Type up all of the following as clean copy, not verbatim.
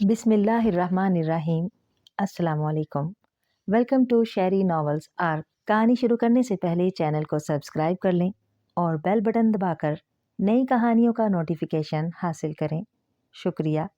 बिस्मिल्लाहिर्रहमानिर्रहीम। अस्सलामुअलैकुम। Welcome to Sheri novels arc. कहानी शुरू करने से पहले चैनल को सब्सक्राइब कर लें और बेल बटन दबाकर नई कहानियों का नोटिफिकेशन हासिल करें। शुक्रिया।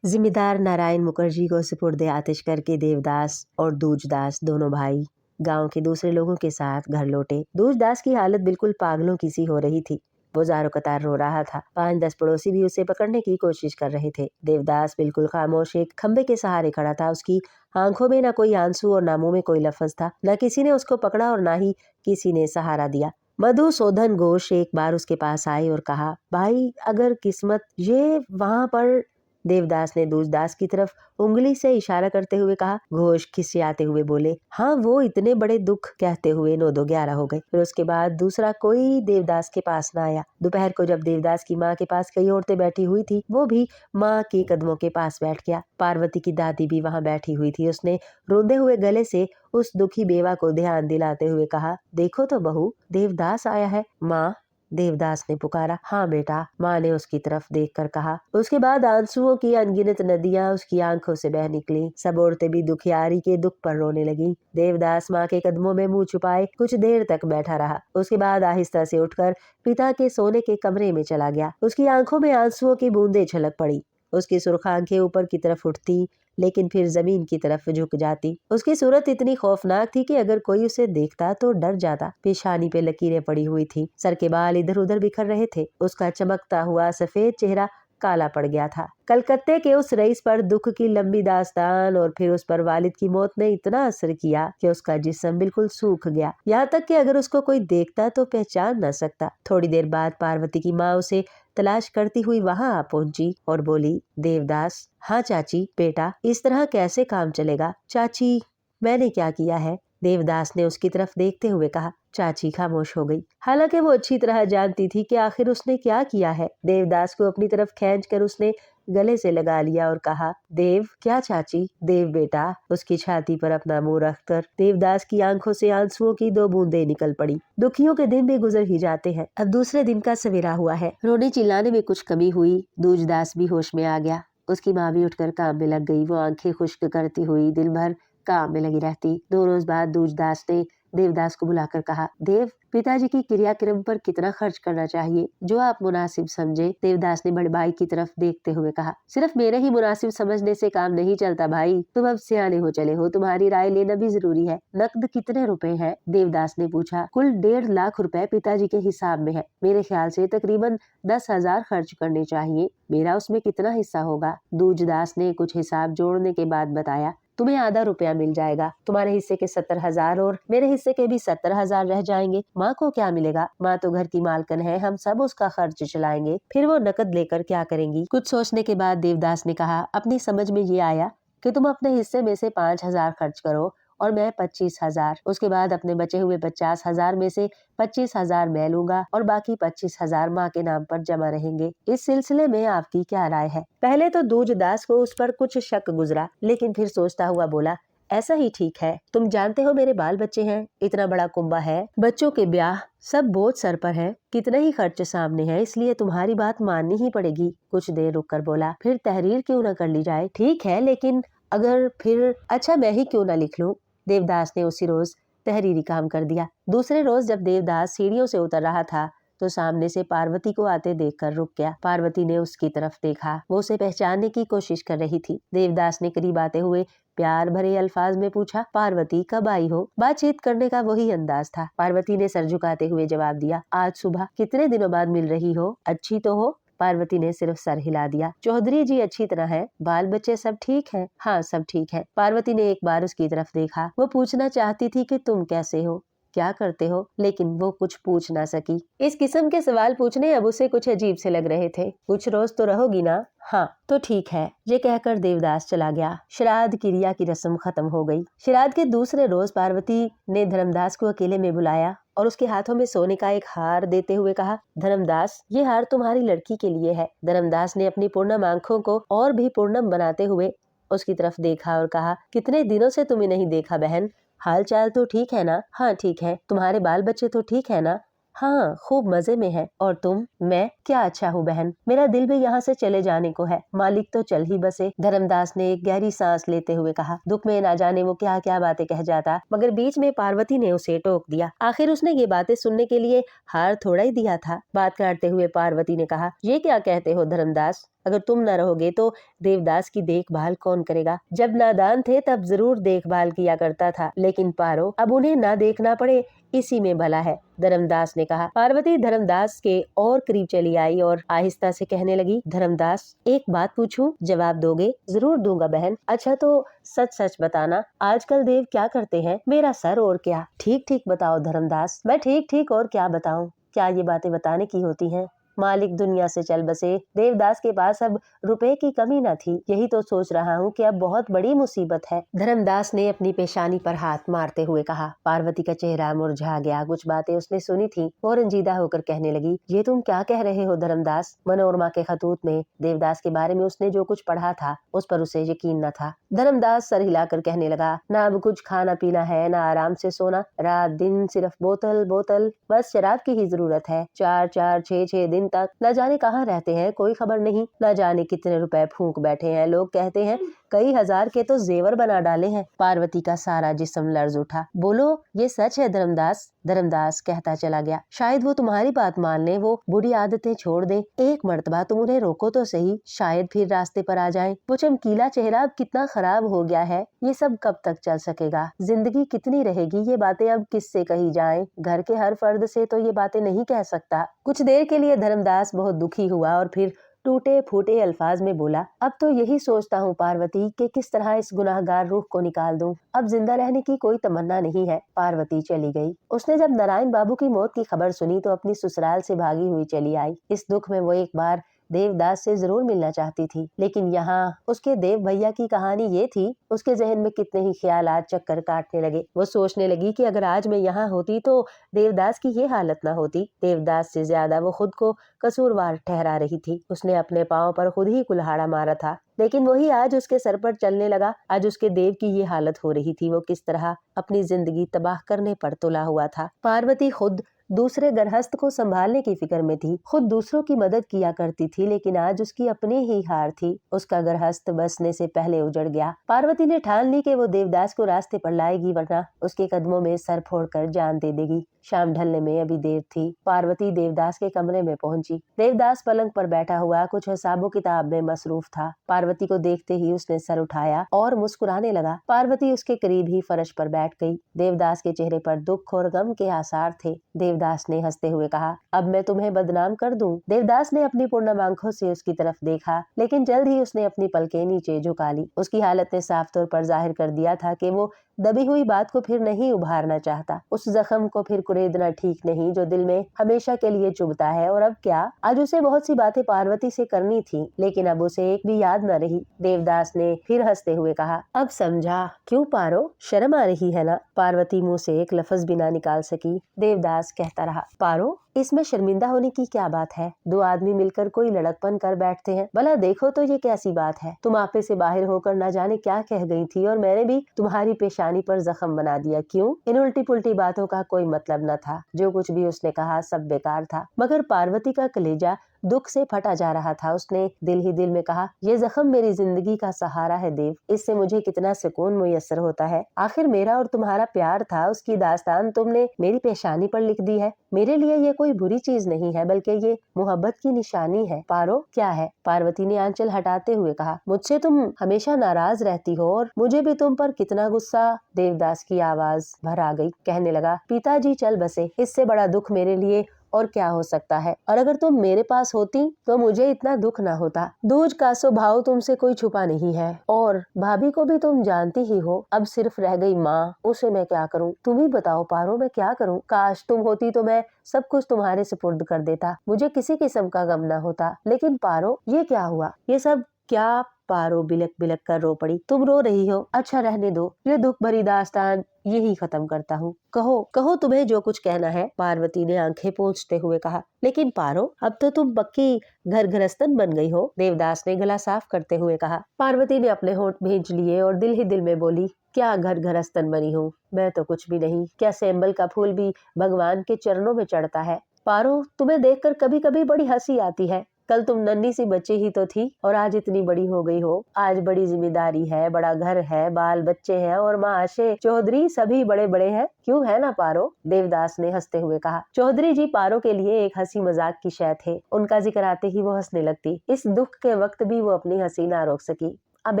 जिम्मेदार नारायण मुखर्जी को सुपुर्द आतिश करके देवदास और दूजदास दोनों भाई गांव के दूसरे लोगों के साथ घर लौटे। दूजदास की हालत बिल्कुल पागलों की सी हो रही थी। वो ज़ारो कतार रो रहा था। 5-10 पड़ोसी भी उसे पकड़ने की कोशिश कर रहे थे। देवदास बिल्कुल खामोश एक खंबे के सहारे खड़ा था। उसकी आंखों में न कोई आंसू और न मुंह में कोई लफ्ज था। न किसी ने उसको पकड़ा और न ही किसी ने सहारा दिया। मधुसूदन घोष एक बार उसके पास आए और कहा, भाई अगर किस्मत ये वहां पर। देवदास ने दूजदास की तरफ उंगली से इशारा करते हुए कहा। घोष खिसियाते हुए बोले, हाँ वो इतने बड़े दुख। कहते हुए 9-2-11 हो गए। फिर उसके बाद दूसरा कोई देवदास के पास न आया। दोपहर को जब देवदास की माँ के पास कई औरतें बैठी हुई थी, वो भी माँ के कदमों के पास बैठ गया। पार्वती की दादी भी वहां बैठी हुई थी। उसने रोंदे हुए गले से उस दुखी बेवा को ध्यान दिलाते हुए कहा, देखो तो बहू, देवदास आया है। माँ, देवदास ने पुकारा। हाँ बेटा, माँ ने उसकी तरफ देखकर कहा। उसके बाद आंसुओं की अनगिनत नदियां उसकी आंखों से बह निकली। सब औरतें भी दुखियारी के दुख पर रोने लगी। देवदास माँ के कदमों में मुंह छुपाए कुछ देर तक बैठा रहा। उसके बाद आहिस्ता से उठकर पिता के सोने के कमरे में चला गया। उसकी आंखों में आंसुओं की बूंदें छलक पड़ी। उसकी सुर्ख आंखें ऊपर की तरफ उठती, लेकिन फिर जमीन की तरफ झुक जाती। उसकी सूरत इतनी खौफनाक थी कि अगर कोई उसे देखता तो डर जाता। पेशानी पे लकीरें पड़ी हुई थी। सर के बाल इधर उधर बिखर रहे थे। उसका चमकता हुआ सफेद चेहरा काला पड़ गया था। कलकत्ते के उस रईस पर दुख की लंबी दास्तान और फिर उस पर वालिद की मौत ने इतना असर किया कि उसका जिस्म बिल्कुल सूख गया। यहाँ तक कि अगर उसको कोई देखता तो पहचान न सकता। थोड़ी देर बाद पार्वती की माँ उसे तलाश करती हुई वहां आ पहुंची और बोली, देवदास। हाँ चाची। बेटा, इस तरह कैसे काम चलेगा? चाची, मैंने क्या किया है? देवदास ने उसकी तरफ देखते हुए कहा। चाची खामोश हो गई। हालांकि वो अच्छी तरह जानती थी कि आखिर उसने क्या किया है। देवदास को अपनी तरफ खींचकर उसने गले से लगा लिया और कहा, देव। क्या चाची? देव बेटा। उसकी छाती पर अपना मुंह रखकर देवदास की आंखों से आंसुओं की 2 बूंदें निकल पड़ी। दुखियों के दिन भी गुजर ही जाते हैं। अब दूसरे दिन का सवेरा हुआ है। रोने चिल्लाने में कुछ कमी हुई। दूजदास भी होश में आ गया। उसकी माँ भी उठकर काम में लग गई। वो आंखें खुश्क करती हुई दिन भर काम में लगी रहती। 2 रोज बाद दूजदास ने देवदास को बुलाकर कहा, देव, पिताजी की क्रियाक्रम पर कितना खर्च करना चाहिए? जो आप मुनासिब समझे। देवदास ने बड़े भाई की तरफ देखते हुए कहा। सिर्फ मेरे ही मुनासिब समझने से काम नहीं चलता भाई। तुम अब सियाने हो चले हो, तुम्हारी राय लेना भी जरूरी है। नकद कितने रुपए है? देवदास ने पूछा। कुल 1.5 लाख रुपए पिताजी के हिसाब में है। मेरे ख्याल से तकरीबन 10,000 खर्च करने चाहिए। मेरा उसमें कितना हिस्सा होगा? दूजदास ने कुछ हिसाब जोड़ने के बाद बताया। तुम्हें आधा रुपया मिल जाएगा। तुम्हारे हिस्से के 70,000 और मेरे हिस्से के भी 70,000 रह जाएंगे। माँ को क्या मिलेगा? माँ तो घर की मालकन है, हम सब उसका खर्च चलाएंगे। फिर वो नकद लेकर क्या करेंगी? कुछ सोचने के बाद देवदास ने कहा, अपनी समझ में ये आया कि तुम अपने हिस्से में से 5,000 खर्च करो और मैं 25,000। उसके बाद अपने बचे हुए 50,000 में से 25,000 मैं लूंगा और बाकी 25,000 माँ के नाम पर जमा रहेंगे। इस सिलसिले में आपकी क्या राय है? पहले तो दूजदास को उस पर कुछ शक गुजरा, लेकिन फिर सोचता हुआ बोला, ऐसा ही ठीक है। तुम जानते हो मेरे बाल बच्चे हैं, इतना बड़ा कुंबा है, बच्चों के ब्याह, सब बोझ सर पर है, कितने ही खर्च सामने है, इसलिए तुम्हारी बात माननी ही पड़ेगी। कुछ देर रुक कर बोला, फिर तहरीर क्यों न कर ली जाए? ठीक है, लेकिन अगर फिर अच्छा मैं ही क्यों न लिख लूं? देवदास ने उसी रोज तहरीरी काम कर दिया। दूसरे रोज जब देवदास सीढ़ियों से उतर रहा था तो सामने से पार्वती को आते देखकर रुक गया। पार्वती ने उसकी तरफ देखा। वो उसे पहचानने की कोशिश कर रही थी। देवदास ने करीब आते हुए प्यार भरे अल्फाज में पूछा, पार्वती कब आई हो? बातचीत करने का वही अंदाज था। पार्वती ने सर झुकाते हुए जवाब दिया, आज सुबह। कितने दिनों बाद मिल रही हो? अच्छी तो हो? पार्वती ने सिर्फ सर हिला दिया। चौधरी जी अच्छी तरह है। बाल बच्चे सब ठीक है? हाँ सब ठीक है। पार्वती ने एक बार उसकी तरफ देखा। वो पूछना चाहती थी कि तुम कैसे हो, क्या करते हो, लेकिन वो कुछ पूछ ना सकी। इस किस्म के सवाल पूछने अब उसे कुछ अजीब से लग रहे थे। कुछ रोज तो रहोगी ना? हाँ तो ठीक है। ये कहकर देवदास चला गया। श्राद्ध क्रिया की रस्म खत्म हो गई। श्राद्ध के दूसरे रोज पार्वती ने धर्मदास को अकेले में बुलाया और उसके हाथों में सोने का एक हार देते हुए कहा, धर्मदास, ये हार तुम्हारी लड़की के लिए है। धर्मदास ने अपनी पूर्णम आंखों को और भी पूर्णम बनाते हुए उसकी तरफ देखा और कहा, कितने दिनों से तुम्हें नहीं देखा बहन, हाल चाल तो ठीक है ना? हाँ ठीक है। तुम्हारे बाल बच्चे तो ठीक है ना? हाँ, खूब मजे में है। और तुम? मैं क्या अच्छा हूँ बहन, मेरा दिल भी यहाँ से चले जाने को है। मालिक तो चल ही बसे। धर्मदास ने एक गहरी सांस लेते हुए कहा। दुख में ना जाने वो क्या क्या बातें कह जाता, मगर बीच में पार्वती ने उसे टोक दिया। आखिर उसने ये बातें सुनने के लिए हार थोड़ा ही दिया था। बात काटते हुए पार्वती ने कहा, ये क्या कहते हो धर्मदास, अगर तुम न रहोगे तो देवदास की देखभाल कौन करेगा? जब नादान थे तब जरूर देखभाल किया करता था, लेकिन पारो अब उन्हें ना देखना पड़े इसी में भला है, धर्मदास ने कहा। पार्वती धर्मदास के और करीब चली आई और आहिस्ता से कहने लगी, धर्मदास एक बात पूछूं, जवाब दोगे? जरूर दूंगा बहन। अच्छा तो सच सच बताना, आजकल देव क्या करते हैं? मेरा सर और क्या। ठीक ठीक बताओ धर्मदास। मैं ठीक ठीक और क्या बताऊं, क्या ये बातें बताने की होती हैं? मालिक दुनिया से चल बसे। देवदास के पास अब रुपए की कमी न थी। यही तो सोच रहा हूँ कि अब बहुत बड़ी मुसीबत है। धर्मदास ने अपनी पेशानी पर हाथ मारते हुए कहा। पार्वती का चेहरा मुरझा गया। कुछ बातें उसने सुनी थी और रंजीदा होकर कहने लगी, ये तुम क्या कह रहे हो धर्मदास? मनोरमा के खतूत में देवदास के बारे में उसने जो कुछ पढ़ा था उस पर उसे यकीन न था। धर्मदास सर हिलाकर कहने लगा, ना अब कुछ खाना पीना है, ना आराम से सोना, रात दिन सिर्फ बोतल बोतल, बस शराब की ही जरूरत है। 4-4 6-6 दिन तक न जाने कहाँ रहते हैं, कोई खबर नहीं। न जाने कितने रुपए फूंक बैठे हैं। लोग कहते हैं कई हजार के तो जेवर बना डाले हैं। पार्वती का सारा जिस्म लर्ज उठा। बोलो ये सच है धर्मदास? धर्मदास कहता चला गया, शायद वो तुम्हारी बात मान ले, वो बुरी आदतें छोड़ दे। एक मर्तबा तुम उन्हें रोको तो सही, शायद फिर रास्ते पर आ जाए। वो चमकीला चेहरा अब कितना खराब हो गया है। ये सब कब तक चल सकेगा? जिंदगी कितनी रहेगी? ये बातें अब किससे कही जाएं? घर के हर फर्द से तो ये बातें नहीं कह सकता। कुछ देर के लिए धर्मदास बहुत दुखी हुआ और फिर टूटे फूटे अल्फाज में बोला, अब तो यही सोचता हूँ पार्वती कि किस तरह इस गुनाहगार रूह को निकाल दूं। अब जिंदा रहने की कोई तमन्ना नहीं है। पार्वती चली गई। उसने जब नारायण बाबू की मौत की खबर सुनी तो अपनी ससुराल से भागी हुई चली आई। इस दुख में वो एक बार देवदास से जरूर मिलना चाहती थी, लेकिन यहाँ उसके देव भैया की कहानी ये थी। उसके जहन में कितने ही ख्यालात चक्कर काटने लगे। वो सोचने लगी कि अगर आज मैं यहाँ होती तो देवदास की ये हालत ना होती। देवदास से ज्यादा वो खुद को कसूरवार ठहरा रही थी। उसने अपने पाँव पर खुद ही कुल्हाड़ा मारा था, लेकिन वही आज उसके सर पर चलने लगा। आज उसके देव की ये हालत हो रही थी। वो किस तरह अपनी जिंदगी तबाह करने पर तुला हुआ था। पार्वती खुद दूसरे गृहस्थ को संभालने की फिक्र में थी, खुद दूसरों की मदद किया करती थी, लेकिन आज उसकी अपनी ही हार थी। उसका गृहस्थ बसने से पहले उजड़ गया। पार्वती ने ठान ली कि वो देवदास को रास्ते पर लाएगी, वरना उसके कदमों में सर फोड़कर जान दे देगी। शाम ढलने में अभी देर थी। पार्वती देवदास के कमरे में पहुंची। देवदास पलंग पर बैठा हुआ कुछ हिसाबो किताब में मसरूफ था। पार्वती को देखते ही उसने सर उठाया और मुस्कुराने लगा। पार्वती उसके करीब ही फर्श पर बैठ गई। देवदास के चेहरे पर दुख और गम के आसार थे। देवदास ने हंसते हुए कहा, अब मैं तुम्हें बदनाम कर दूं? देवदास ने अपनी पूर्णम आंखों से उसकी तरफ देखा, लेकिन जल्द ही उसने अपनी पलकें नीचे झुका ली। उसकी हालत ने साफ तौर पर जाहिर कर दिया था कि वो दबी हुई बात को फिर नहीं उभारना चाहता। उस जख्म को फिर कुरेदना ठीक नहीं जो दिल में हमेशा के लिए चुभता है। और अब क्या? आज उसे बहुत सी बातें पार्वती से करनी थी, लेकिन अब उसे एक भी याद न रही। देवदास ने फिर हंसते हुए कहा, अब समझा। क्यों पारो, शर्म आ रही है ना? पार्वती मुंह से एक लफ्ज भी ना निकाल सकी। देवदास कहता रहा, पारो इसमें शर्मिंदा होने की क्या बात है? दो आदमी मिलकर कोई लड़कपन कर बैठते हैं, भला देखो तो ये कैसी बात है? तुम आपे से बाहर होकर ना जाने क्या कह गई थी और मैंने भी तुम्हारी पेशानी पर जख्म बना दिया। क्यों? इन उल्टी पुल्टी बातों का कोई मतलब न था। जो कुछ भी उसने कहा सब बेकार था। मगर पार्वती का कलेजा दुख से फटा जा रहा था। उसने दिल ही दिल में कहा, ये जख्म मेरी जिंदगी का सहारा है देव, इससे मुझे कितना सुकून मुयस्सर होता है। आखिर मेरा और तुम्हारा प्यार था, उसकी दास्तान तुमने मेरी पेशानी पर लिख दी है। मेरे लिए ये कोई बुरी चीज नहीं है, बल्कि ये मोहब्बत की निशानी है। पारो क्या है? पार्वती ने आंचल हटाते हुए कहा, मुझसे तुम हमेशा नाराज रहती हो और मुझे भी तुम पर कितना गुस्सा। देवदास की आवाज भर आ गई। कहने लगा, पिताजी चल बसे, इससे बड़ा दुख मेरे लिए और क्या हो सकता है? और अगर तुम मेरे पास होती तो मुझे इतना दुख ना होता। दूज का स्वभाव तुमसे कोई छुपा नहीं है और भाभी को भी तुम जानती ही हो। अब सिर्फ रह गई माँ, उसे मैं क्या करूँ? तुम ही बताओ पारो, मैं क्या करूँ? काश तुम होती तो मैं सब कुछ तुम्हारे सुपुर्द कर देता, मुझे किसी किस्म का गम ना होता। लेकिन पारो ये क्या हुआ? ये सब क्या? पारो बिलक बिलक कर रो पड़ी। तुम रो रही हो? अच्छा रहने दो, ये दुख भरी दास्तान यही खत्म करता हूँ। कहो कहो तुम्हें जो कुछ कहना है। पार्वती ने आंखें पोंछते हुए कहा, लेकिन पारो अब तो तुम पक्की घर गृहस्थन बन गई हो। देवदास ने गला साफ करते हुए कहा। पार्वती ने अपने होंठ भींच लिए और दिल ही दिल में बोली, क्या घर गृहस्थन बनी हूँ? मैं तो कुछ भी नहीं। क्या सैंबल का फूल भी भगवान के चरणों में चढ़ता है? पारो, तुम्हें देखकर कभी कभी बड़ी हंसी आती है। कल तुम नन्ही सी बच्ची ही तो थी और आज इतनी बड़ी हो गई हो। आज बड़ी जिम्मेदारी है, बड़ा घर है, बाल बच्चे हैं और माशे चौधरी सभी बड़े बड़े हैं। क्यों है ना पारो? देवदास ने हंसते हुए कहा। चौधरी जी पारो के लिए एक हंसी मजाक की शय थे। उनका जिक्र आते ही वो हंसने लगती। इस दुख के वक्त भी वो अपनी हंसी ना रोक सकी। अब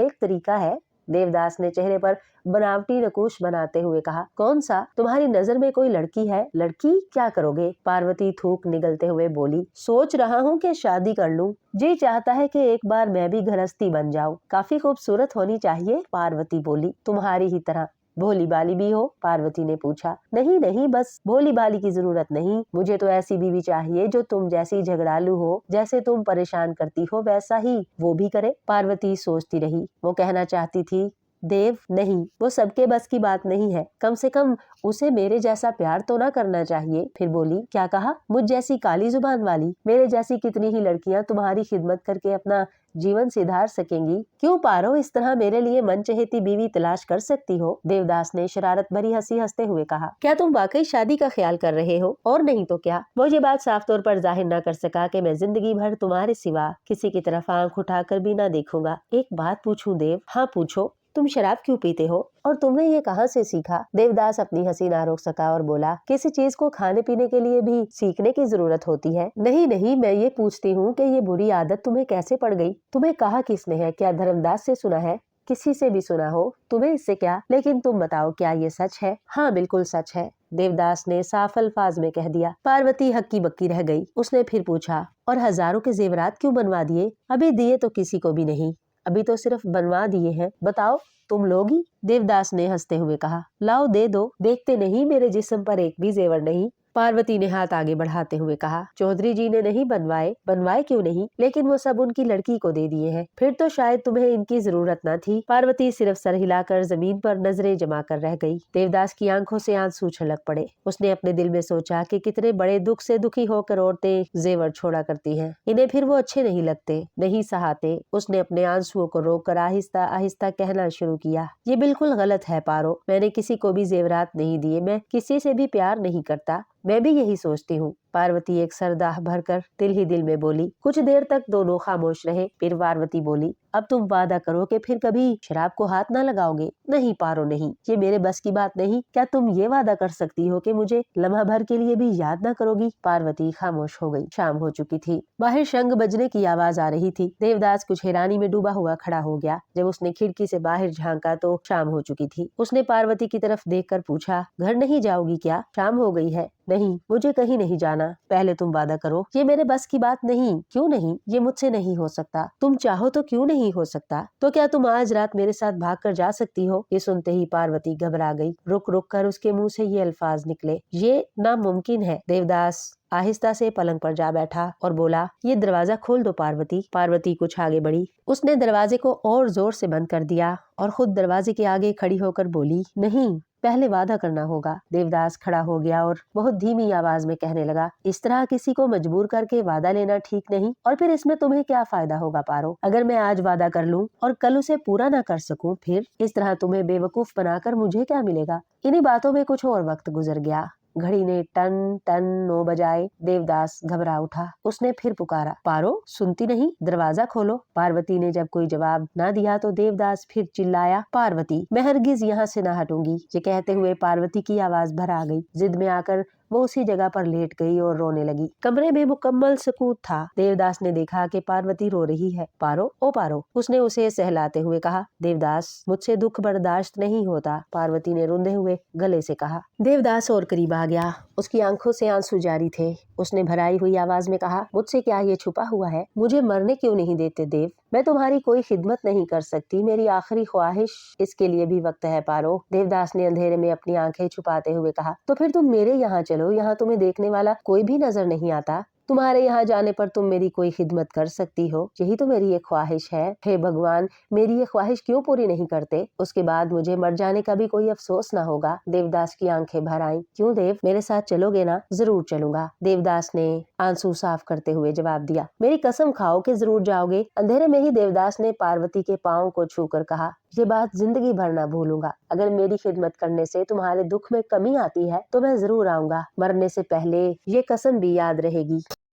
एक तरीका है, देवदास ने चेहरे पर बनावटी नकुश बनाते हुए कहा। कौन सा? तुम्हारी नजर में कोई लड़की है? लड़की? क्या करोगे? पार्वती थूक निगलते हुए बोली। सोच रहा हूँ कि शादी कर लूं। जी चाहता है कि एक बार मैं भी गृहस्थी बन जाऊं। काफी खूबसूरत होनी चाहिए, पार्वती बोली। तुम्हारी ही तरह। भोली भाली भी हो? पार्वती ने पूछा। नहीं नहीं, बस भोली भाली की जरूरत नहीं, मुझे तो ऐसी बीवी चाहिए जो तुम जैसी झगड़ालू हो, जैसे तुम परेशान करती हो वैसा ही वो भी करे। पार्वती सोचती रही। वो कहना चाहती थी, देव नहीं, वो सबके बस की बात नहीं है। कम से कम उसे मेरे जैसा प्यार तो ना करना चाहिए। फिर बोली, क्या कहा? मुझ जैसी काली जुबान वाली? मेरे जैसी कितनी ही लड़कियां तुम्हारी खिदमत करके अपना जीवन सुधार सकेंगी। क्यों पारो, इस तरह मेरे लिए मनचहेती बीवी तलाश कर सकती हो? देवदास ने शरारत भरी हंसी हंसते हुए कहा। क्या तुम वाकई शादी का ख्याल कर रहे हो? और नहीं तो क्या। वो ये बात साफ तौर पर जाहिर न कर सका कि मैं जिंदगी भर तुम्हारे सिवा किसी की तरफ आंख उठाकर भी न देखूंगा। एक बात पूछूं देव? हाँ पूछो। तुम शराब क्यों पीते हो और तुमने ये कहाँ से सीखा? देवदास अपनी हंसी ना रोक सका और बोला, किसी चीज को खाने पीने के लिए भी सीखने की जरूरत होती है। नहीं नहीं, मैं ये पूछती हूँ कि ये बुरी आदत तुम्हें कैसे पड़ गई? तुम्हें कहा किसने है? क्या धर्मदास से सुना है? किसी से भी सुना हो, तुम्हें इससे क्या? लेकिन तुम बताओ, क्या ये सच है? हाँ बिल्कुल सच है, देवदास ने साफ अल्फाज में कह दिया। पार्वती हक्की बक्की रह गई। उसने फिर पूछा, और हजारों के जेवरात क्यों बनवा दिए? अभी दिए तो किसी को भी नहीं, अभी तो सिर्फ बनवा दिए हैं। बताओ, तुम लोगी? देवदास ने हंसते हुए कहा। लाओ दे दो। देखते नहीं मेरे जिस्म पर एक भी जेवर नहीं? पार्वती ने हाथ आगे बढ़ाते हुए कहा। चौधरी जी ने नहीं बनवाए। बनवाए क्यों नहीं? लेकिन वो सब उनकी लड़की को दे दिए हैं। फिर तो शायद तुम्हें इनकी जरूरत न थी। पार्वती सिर्फ सर हिलाकर जमीन पर नजरें जमा कर रह गई। देवदास की आंखों से आंसू छलक पड़े। उसने अपने दिल में सोचा कि कितने बड़े दुख से दुखी होकर औरतें जेवर छोड़ा करती हैं। इन्हें फिर वो अच्छे नहीं लगते, नहीं सहाते। उसने अपने आंसुओं को रोककर आहिस्ता आहिस्ता कहना शुरू किया। ये बिल्कुल गलत है पारो, मैंने किसी को भी जेवरात नहीं दिए, मैं किसी से भी प्यार नहीं करता। मैं भी यही सोचती हूँ। पार्वती एक सरदाह भरकर दिल ही दिल में बोली। कुछ देर तक दोनों खामोश रहे। फिर पार्वती बोली, अब तुम वादा करो कि फिर कभी शराब को हाथ ना लगाओगे। नहीं पारो नहीं, ये मेरे बस की बात नहीं। क्या तुम ये वादा कर सकती हो कि मुझे लम्हा भर के लिए भी याद ना करोगी? पार्वती खामोश हो गई। शाम हो चुकी थी। बाहर शंख बजने की आवाज आ रही थी। देवदास कुछ हैरानी में डूबा हुआ खड़ा हो गया। जब उसने खिड़की से बाहर झांका तो शाम हो चुकी थी। उसने पार्वती की तरफ देखकर पूछा, घर नहीं जाओगी क्या? शाम हो गई है। नहीं, मुझे कहीं नहीं जाना। पहले तुम वादा करो। ये मेरे बस की बात नहीं। क्यों नहीं? ये मुझसे नहीं हो सकता। तुम चाहो तो क्यों नहीं हो सकता? तो क्या तुम आज रात मेरे साथ भाग कर जा सकती हो? ये सुनते ही पार्वती घबरा गई। रुक रुक कर उसके मुंह से ये अल्फाज निकले, ये नामुमकिन है। देवदास आहिस्ता से पलंग पर जा बैठा और बोला, ये दरवाजा खोल दो पार्वती। पार्वती कुछ आगे बढ़ी। उसने दरवाजे को और जोर से बंद कर दिया और खुद दरवाजे के आगे खड़ी होकर बोली, नहीं, पहले वादा करना होगा। देवदास खड़ा हो गया और बहुत धीमी आवाज में कहने लगा, इस तरह किसी को मजबूर करके वादा लेना ठीक नहीं। और फिर इसमें तुम्हें क्या फायदा होगा पारो? अगर मैं आज वादा कर लूं और कल उसे पूरा ना कर सकूं, फिर इस तरह तुम्हें बेवकूफ बनाकर मुझे क्या मिलेगा? इन्हीं बातों में कुछ और वक्त गुजर गया। घड़ी ने टन टन 9 बजाए। देवदास घबरा उठा। उसने फिर पुकारा, पारो सुनती नहीं? दरवाजा खोलो। पार्वती ने जब कोई जवाब ना दिया तो देवदास फिर चिल्लाया, पार्वती, मैं हरगिज यहाँ से ना हटूंगी। ये कहते हुए पार्वती की आवाज भर आ गई। जिद में आकर वो उसी जगह पर लेट गई और रोने लगी। कमरे में मुकम्मल सुकूत था। देवदास ने देखा कि पार्वती रो रही है। पारो, ओ पारो, उसने उसे सहलाते हुए कहा। देवदास, मुझसे दुख बर्दाश्त नहीं होता, पार्वती ने रोंदे हुए गले से कहा। देवदास और करीब आ गया। उसकी आंखों से आंसू जारी थे। उसने भराई हुई आवाज में कहा, मुझसे क्या ये छुपा हुआ है? मुझे मरने क्यों नहीं देते देव? मैं तुम्हारी कोई खिदमत नहीं कर सकती, मेरी आखिरी ख्वाहिश, इसके लिए भी वक्त है पारो। देवदास ने अंधेरे में अपनी आंखें छुपाते हुए कहा, तो फिर तुम मेरे यहाँ चलो, यहाँ तुम्हें देखने वाला कोई भी नजर नहीं आता। तुम्हारे यहाँ जाने पर तुम मेरी कोई खिदमत कर सकती हो, यही तो मेरी एक ख्वाहिश है। हे भगवान, मेरी ये ख्वाहिश क्यों पूरी नहीं करते? उसके बाद मुझे मर जाने का भी कोई अफसोस ना होगा। देवदास की आंखें भर आईं। क्यों देव, मेरे साथ चलोगे ना? जरूर चलूंगा। देवदास ने आंसू साफ करते हुए जवाब दिया। मेरी कसम खाओ कि जरूर जाओगे। अंधेरे में ही देवदास ने पार्वती के पाँव को छूकर कहा, ये बात जिंदगी भर ना भूलूंगा। अगर मेरी खिदमत करने से तुम्हारे दुख में कमी आती है तो मैं जरूर आऊंगा। मरने से पहले ये कसम भी याद रहेगी।